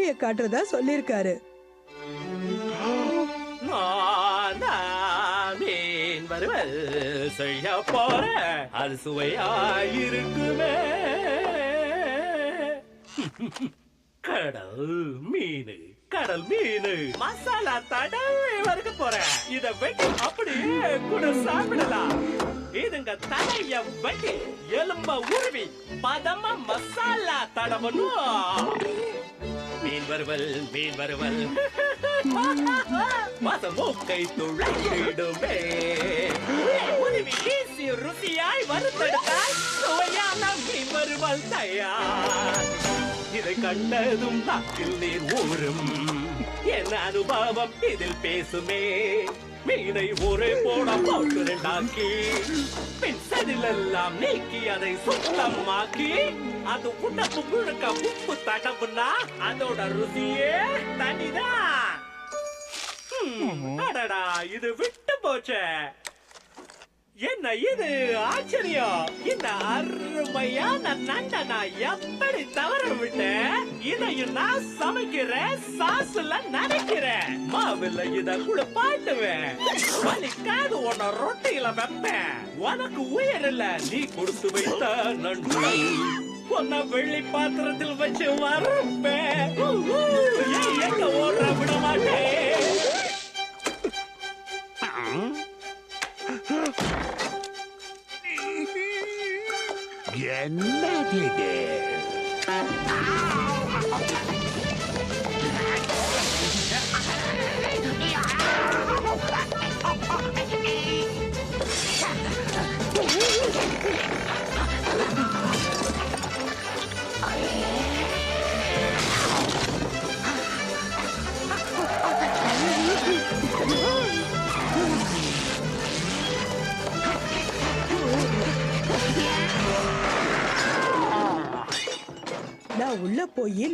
திறமைய காட்டுறதா சொல்லிருக்காரு. மீன் வறுவல் செய்ய போற அது சுவையாயிருக்குமே. கடல் மீன் கடல் மீன் மசாலா தடவை வறுக்க போறேன். இத வெட்டி அப்படியே கூட சாப்பிடலாம். இதுங்க தலைய வெட்டி எலும்ப உருவி பதமா மசாலா தடவணும். மீன் வறுவல் மீன் வறுவல் மூக்கை துளையிடுமே. உருவி வீசி ருசியாய் வறுத்தெடுத்தால் சுவையான மீன் வறுவல் தயார். இதை கண்டதும் நாக்கில் நீர் ஊறும். என் அனுபவம் இதில் பேசுமே. மீனை ஒரே போட போட்டு ரெண்டாக்கி பின் சதிலெல்லாம் நீக்கி அதை சுத்தமாக்கி அது உடம்பு முழுக்க உப்பு தடவுனா அதோட ருசியே தனிதான். அடடா, இது விட்டு போச்சே. என்ன இது ஆச்சரியம். இந்த அருமையான நண்டை நான் எப்படி தவற விட்டேன். இதையும் நான் சமைக்கிறேன், சாசுல நினைக்கிறேன், மாவுல இத குளிப்பாட்டுவேன், வலிக்காது உன்ன ரொட்டியில வைப்பேன். உனக்கு உயிர் இல்ல, நீ கொடுத்து வைத்த நன்றி. உன்ன வெள்ளி பாத்திரத்தில் வச்சு வரப்பேன். எங்க ஓடுற விட மாட்டேன். என்னது நான் உள்ள போய்